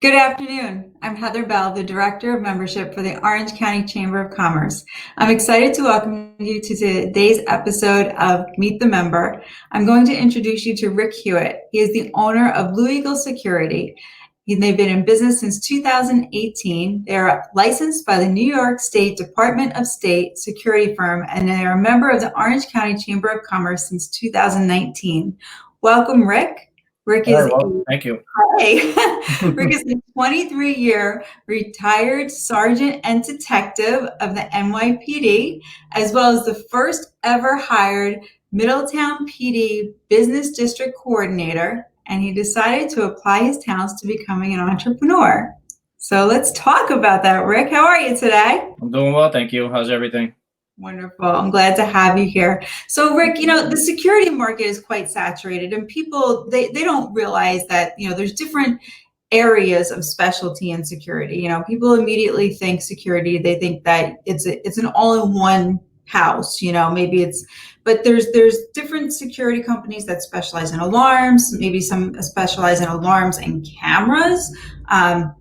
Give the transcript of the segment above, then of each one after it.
Good afternoon. I'm Heather Bell, the Director of Membership for the Orange County Chamber of Commerce. I'm excited to welcome you to today's episode of Meet the Member. I'm going to introduce you to Rick Hewitt. He is the owner of Blue Eagle Security. They've been in business since 2018. They are licensed by the New York State Department of State security firm, and they are a member of the Orange County Chamber of Commerce since 2019. Welcome, Rick. Rick All is right, well, thank you. Rick is a 23-year retired sergeant and detective of the NYPD, as well as the first ever hired Middletown PD Business District Coordinator, and he decided to apply his talents to becoming an entrepreneur. So let's talk about that, Rick. How are you today? I'm doing well, thank you. How's everything? Wonderful. I'm glad to have you here. So, Rick, the security market is quite saturated, and people, they don't realize that, there's different areas of specialty in security. People immediately think security, they think that it's an all-in-one house, but there's different security companies that specialize in alarms, maybe some specialize in alarms and cameras,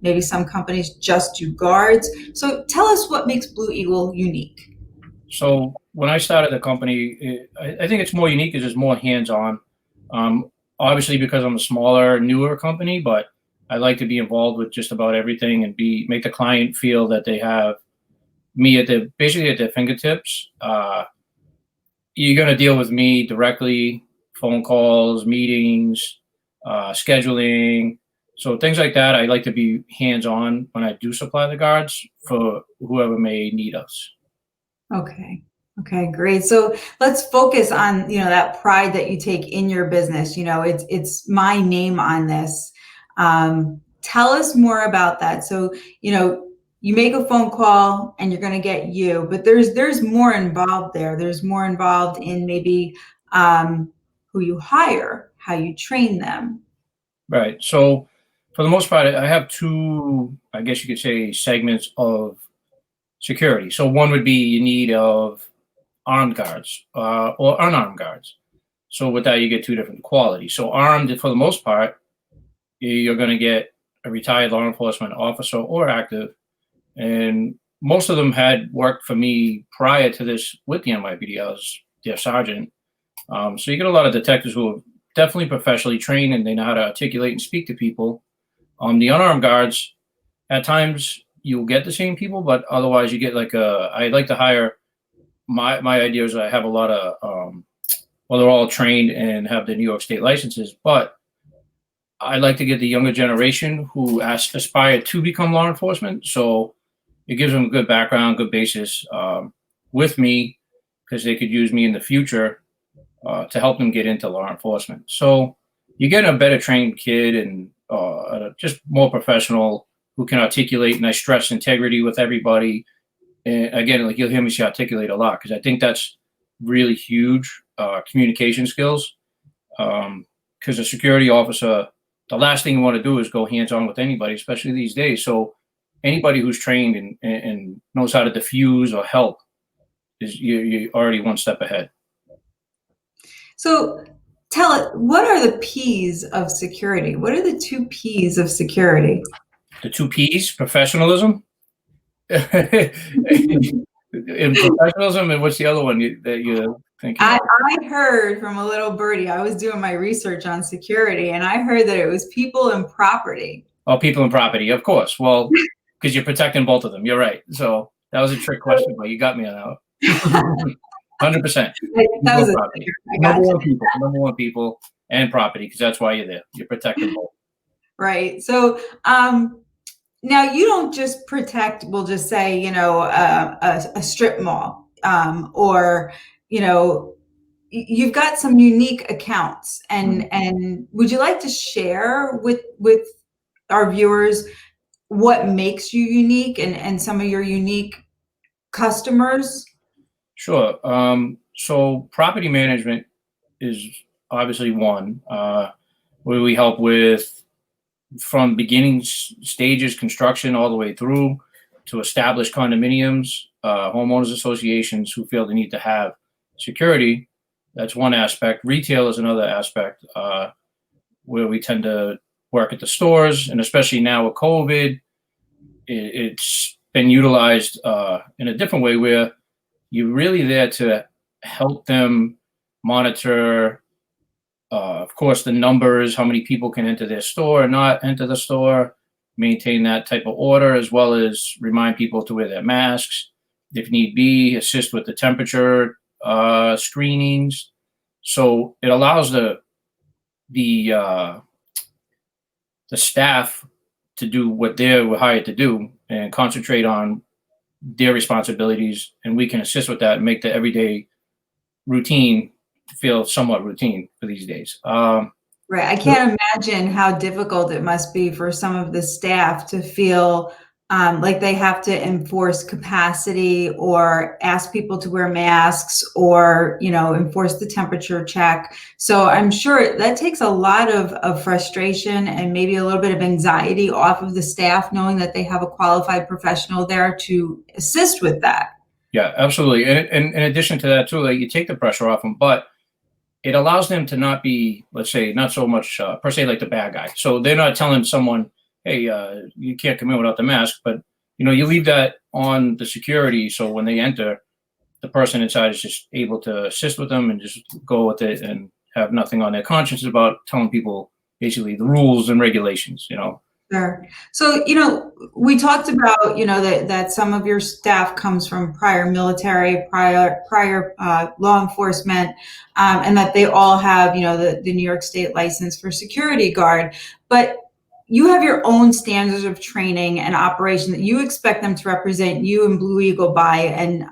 maybe some companies just do guards. So tell us what makes Blue Eagle unique. So when I started the company, I think it's more unique because it's more hands-on. Obviously, because I'm a smaller, newer company, but I like to be involved with just about everything and make the client feel that they have me basically at their fingertips. You're going to deal with me directly, phone calls, meetings, scheduling. So things like that, I like to be hands-on when I do supply the guards for whoever may need us. Okay. Okay, great. So let's focus on, that pride that you take in your business. It's my name on this. Tell us more about that. So, you make a phone call and you're going to get you, but there's more involved there. There's more involved in maybe who you hire, how you train them. Right. So for the most part, I have two, I guess you could say, segments of security. So one would be you need of armed guards or unarmed guards. So with that, you get two different qualities. So armed, for the most part, you're going to get a retired law enforcement officer or active. And most of them had worked for me prior to this with the NYPD. I was their sergeant. So you get a lot of detectives who are definitely professionally trained and they know how to articulate and speak to people. The unarmed guards, at times you'll get the same people, but otherwise you get I like to hire, my idea is I have a lot of, well, they're all trained and have the New York State licenses, but I like to get the younger generation who aspire to become law enforcement. So it gives them a good background, good basis with me, because they could use me in the future to help them get into law enforcement. So you get a better trained kid and just more professional who can articulate, and I stress integrity with everybody. And again, like you'll hear me say articulate a lot, because I think that's really huge, communication skills. Because a security officer, the last thing you want to do is go hands-on with anybody, especially these days. So anybody who's trained and knows how to diffuse or help you're already one step ahead. So tell it, what are the P's of security? What are the two P's of security? The two P's, professionalism. In professionalism, and what's the other one that you're thinking of? I heard from a little birdie, I was doing my research on security, and I heard that it was people and property. Oh, people and property, of course. Well, because you're protecting both of them. You're right. So that was a trick question, but you got me on that. 100%. That was Number one, people and property, because that's why you're there. You're protecting both. Right. So now you don't just protect, we'll just say, a strip mall, or, you've got some unique accounts, and would you like to share with our viewers what makes you unique and some of your unique customers? Sure. So property management is obviously one where we help with from beginning stages, construction, all the way through to establish condominiums, homeowners associations who feel the need to have security. That's one aspect. Retail is another aspect where we tend to work at the stores, and especially now with COVID, it's been utilized in a different way where you're really there to help them monitor, of course, the numbers, how many people can enter their store or not enter the store, maintain that type of order, as well as remind people to wear their masks, if need be, assist with the temperature screenings. So it allows the uh, the staff to do what they're hired to do and concentrate on their responsibilities, and we can assist with that and make the everyday routine feel somewhat routine for these days. Right. I can't imagine how difficult it must be for some of the staff to feel like they have to enforce capacity or ask people to wear masks or, enforce the temperature check. So I'm sure that takes a lot of frustration and maybe a little bit of anxiety off of the staff, knowing that they have a qualified professional there to assist with that. Yeah, absolutely. And in addition to that, too, like you take the pressure off them, but it allows them to not be, let's say, not so much per se like the bad guy. So they're not telling someone, hey, you can't come in without the mask, but you leave that on the security. So when they enter, the person inside is just able to assist with them and just go with it and have nothing on their conscience about telling people basically the rules and regulations. Sure. So, we talked about, that some of your staff comes from prior military, prior law enforcement, and that they all have, the New York State license for security guard. But you have your own standards of training and operation that you expect them to represent you and Blue Eagle by, and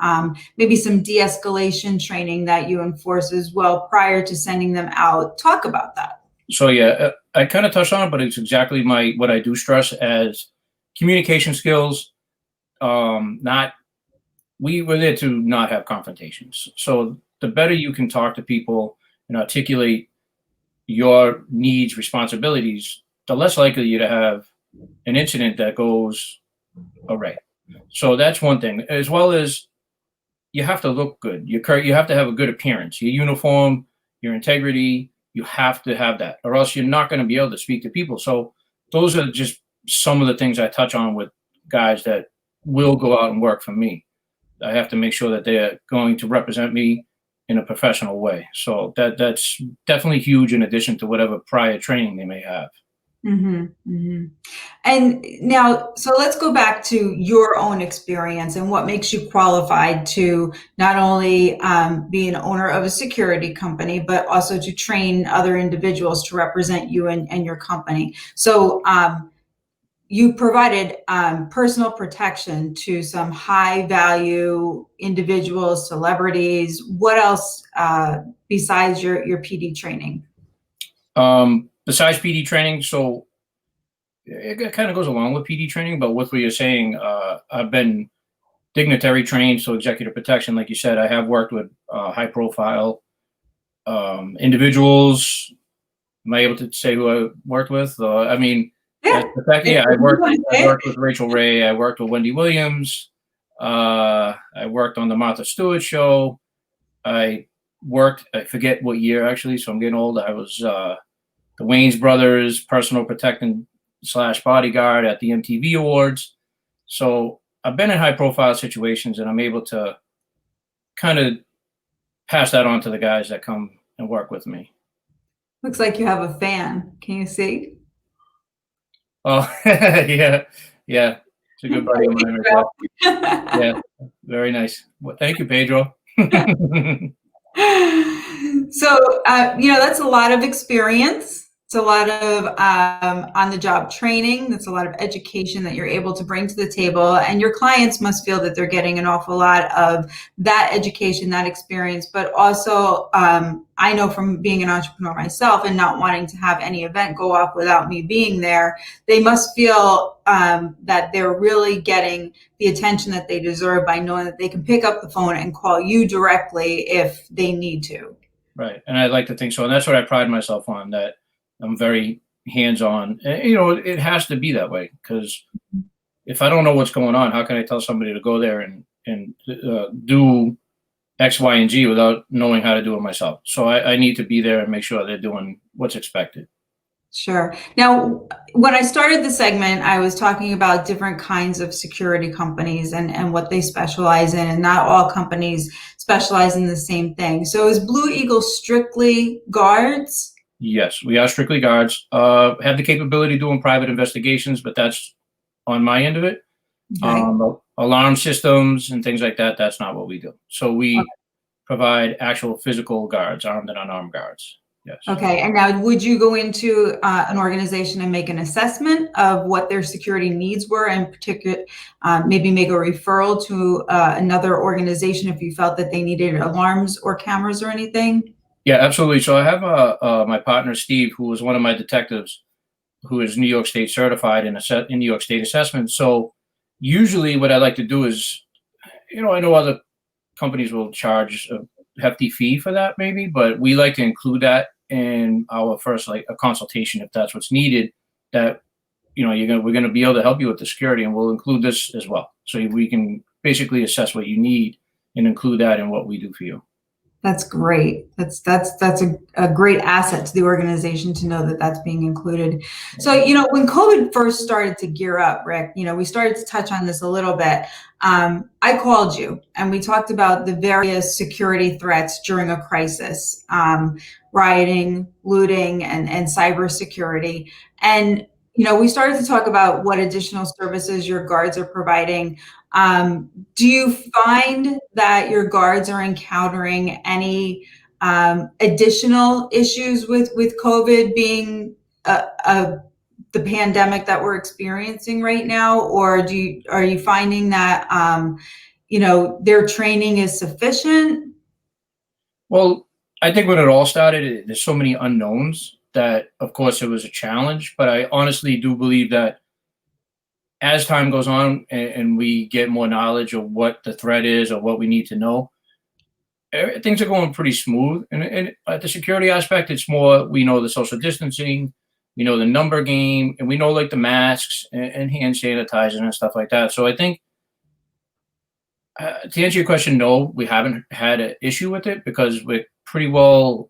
maybe some de-escalation training that you enforce as well prior to sending them out. Talk about that. So yeah, I kind of touched on it, but it's exactly what I do stress as communication skills. Not we're there to not have confrontations. So the better you can talk to people and articulate your needs, responsibilities, the less likely you to have an incident that goes awry. So that's one thing, as well as you have to look good. You have to have a good appearance, your uniform, your integrity. You have to have that, or else you're not going to be able to speak to people. So those are just some of the things I touch on with guys that will go out and work for me. I have to make sure that they're going to represent me in a professional way. So that's definitely huge in addition to whatever prior training they may have. Mm-hmm, mm-hmm. And now, so let's go back to your own experience and what makes you qualified to not only be an owner of a security company, but also to train other individuals to represent you and your company. So you provided personal protection to some high value individuals, celebrities. What else besides your PD training? Besides PD training, so it kind of goes along with PD training, but with what you're saying, I've been dignitary trained, so executive protection, like you said, I have worked with high profile individuals. Am I able to say who I worked with? I mean, Yeah. I worked with Rachel Ray. I worked with Wendy Williams. I worked on the Martha Stewart show. I forget what year actually, so I'm getting old. I was the Wayans brothers personal protectant / bodyguard at the MTV Awards. So I've been in high profile situations, and I'm able to kind of pass that on to the guys that come and work with me. Looks like you have a fan. Can you see? Oh, yeah. It's a good buddy of mine right there. Yeah, very nice. Well, thank you, Pedro. So, that's a lot of experience. It's a lot of on-the-job training. That's a lot of education that you're able to bring to the table. And your clients must feel that they're getting an awful lot of that education, that experience. But also, I know from being an entrepreneur myself and not wanting to have any event go off without me being there, they must feel that they're really getting the attention that they deserve by knowing that they can pick up the phone and call you directly if they need to. Right. And I'd like to think so. And that's what I pride myself on, that I'm very hands-on. And, it has to be that way, because if I don't know what's going on, how can I tell somebody to go there and do X, Y, and Z without knowing how to do it myself? So I need to be there and make sure they're doing what's expected. Sure. Now, when I started the segment, I was talking about different kinds of security companies and what they specialize in, and not all companies specialize in the same thing. So is Blue Eagle strictly guards? Yes, we are strictly guards. Have the capability of doing private investigations, but that's on my end of it. Okay. Alarm systems and things like that, that's not what we do. So we provide actual physical guards, armed and unarmed guards. Yes. Okay, and now would you go into an organization and make an assessment of what their security needs were, and particular, maybe make a referral to another organization if you felt that they needed alarms or cameras or anything? Yeah, absolutely. So I have my partner Steve, who was one of my detectives, who is New York State certified in New York State assessment. So usually, what I like to do is, I know other companies will charge a hefty fee for that, maybe, but we like to include that in our first, like, a consultation if that's what's needed. That we're gonna be able to help you with the security, and we'll include this as well, so we can basically assess what you need and include that in what we do for you. That's great. That's a great asset to the organization to know that that's being included. So, when COVID first started to gear up, Rick, we started to touch on this a little bit. I called you and we talked about the various security threats during a crisis, rioting, looting, and cybersecurity. And, we started to talk about what additional services your guards are providing. Do you find that your guards are encountering any additional issues with COVID being the pandemic that we're experiencing right now, or are you finding that their training is sufficient? Well, I think when it all started, there's so many unknowns that, of course, it was a challenge. But I honestly do believe that as time goes on and we get more knowledge of what the threat is or what we need to know, things are going pretty smooth. And at the security aspect, it's more, we know the social distancing, we know the number game, and we know, like, the masks and hand sanitizer and stuff like that. So I think, to answer your question, no, we haven't had an issue with it because we're pretty well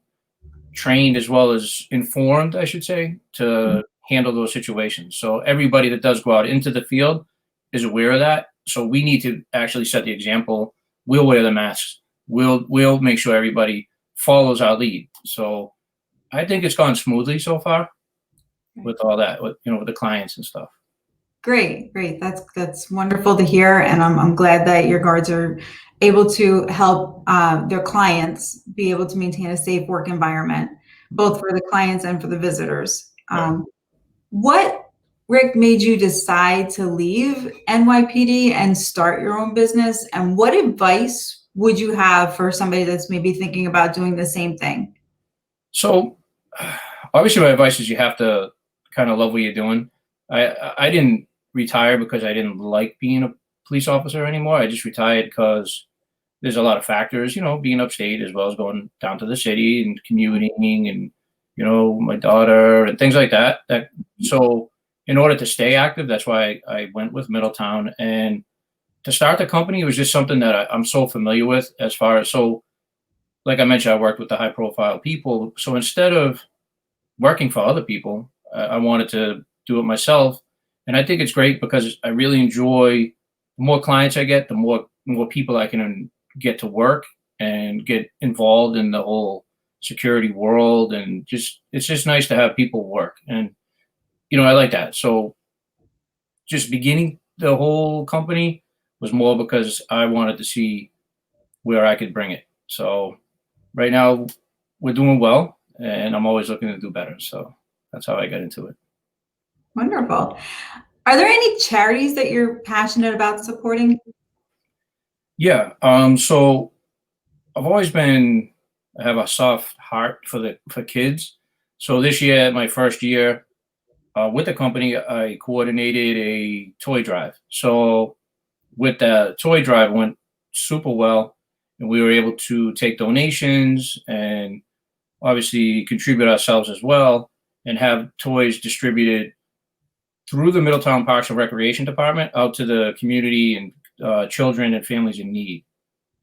trained, as well as informed, I should say, to handle those situations. So everybody that does go out into the field is aware of that. So we need to actually set the example. We'll wear the masks. We'll make sure everybody follows our lead. So I think it's gone smoothly so far with all that, with the clients and stuff. Great, great. That's wonderful to hear, and I'm glad that your guards are able to help their clients be able to maintain a safe work environment, both for the clients and for the visitors. Right. What, Rick, made you decide to leave NYPD and start your own business? And what advice would you have for somebody that's maybe thinking about doing the same thing? So obviously, my advice is you have to kind of love what you're doing. I didn't retire because I didn't like being a police officer anymore. I just retired because there's a lot of factors, being upstate as well as going down to the city and commuting and, my daughter and things like that. So in order to stay active, that's why I went with Middletown. And to start the company was just something that I'm so familiar with, as far as, so like I mentioned, I worked with the high profile people. So instead of working for other people, I wanted to do it myself. And I think it's great because I really enjoy, the more clients I get, the more people I can get to work and get involved in the whole security world. And it's just nice to have people work. And, I like that. So just beginning the whole company was more because I wanted to see where I could bring it. So right now we're doing well, and I'm always looking to do better. So that's how I got into it. Wonderful. Are there any charities that you're passionate about supporting? Yeah. So I've always I have a soft heart for kids. So this year, my first year with the company, I coordinated a toy drive. So with the toy drive, it went super well, and we were able to take donations and obviously contribute ourselves as well, and have toys distributed through the Middletown Parks and Recreation Department out to the community and children and families in need.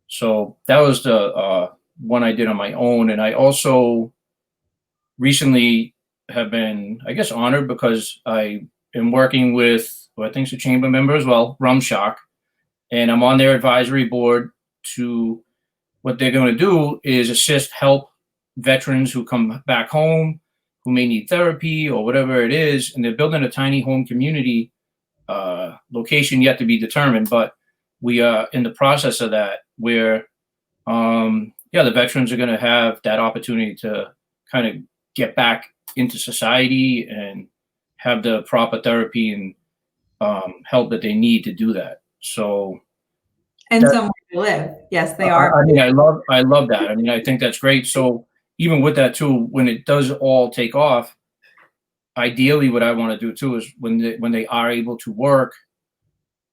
So that was the one I did on my own. And I also recently have been, I guess, honored because I am working with, who I think is a chamber member as well, Rumshock, and I'm on their advisory board to, what they're going to do is help veterans who come back home, who may need therapy or whatever it is, and they're building a tiny home community, location yet to be determined, but we are in the process of that, where the veterans are going to have that opportunity to kind of get back into society and have the proper therapy and help that they need to do that. So, And somewhere to live. Yes, they are. I mean, I love that. I mean, I think that's great. So even with that too, when it does all take off, ideally what I want to do too is when they are able to work,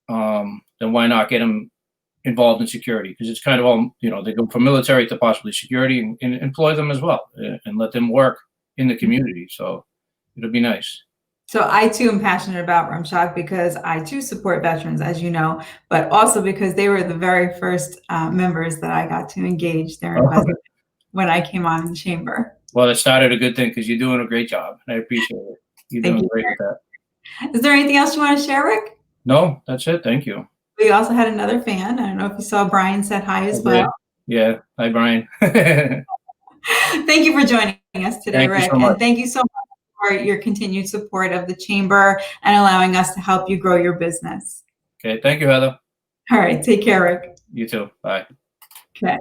then why not get them involved in security? Because it's kind of all, they go from military to possibly security, and employ them as well, and let them work in the community. So it'll be nice. So I too am passionate about Rumshock because I too support veterans, as you know, but also because they were the very first members that I got to engage their investment when I came on in the chamber. Well, it started a good thing because you're doing a great job. I appreciate it. You're doing great with that. Is there anything else you want to share, Rick? No, that's it. Thank you. We also had another fan. I don't know if you saw Brian said hi as well. Yeah. Hi, Brian. Thank you for joining us today, Rick. And thank you so much for your continued support of the chamber and allowing us to help you grow your business. Okay. Thank you, Heather. All right. Take care, Rick. You too. Bye. Okay.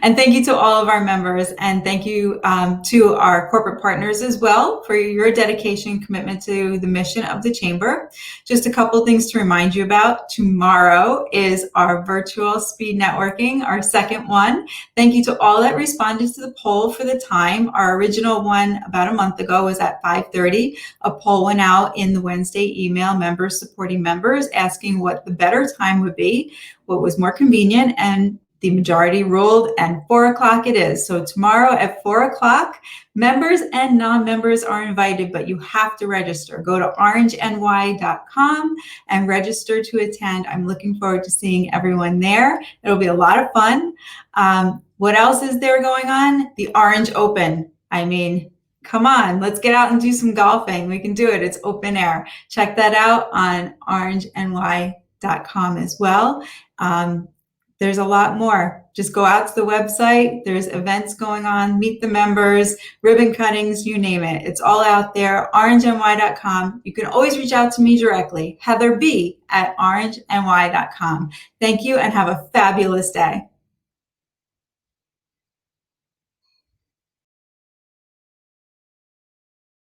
And thank you to all of our members, and thank you to our corporate partners as well for your dedication and commitment to the mission of the chamber. Just a couple things to remind you about. Tomorrow is our virtual speed networking, our second one. Thank you to all that responded to the poll for the time. Our original one about a month ago was at 5:30. A poll went out in the Wednesday email, members supporting members, asking what the better time would be, what was more convenient, and the majority ruled, and 4 o'clock it is. So tomorrow at 4 o'clock, members and non-members are invited, but you have to register. Go to orangeny.com and register to attend. I'm looking forward to seeing everyone there. It'll be a lot of fun. What else is there going on? The Orange Open. I mean, come on, let's get out and do some golfing. We can do it. It's open air. Check that out on orangeny.com as well. There's a lot more. Just go out to the website. There's events going on, meet the members, ribbon cuttings, you name it. It's all out there, orangeny.com. You can always reach out to me directly, Heather B at orangeny.com. Thank you and have a fabulous day.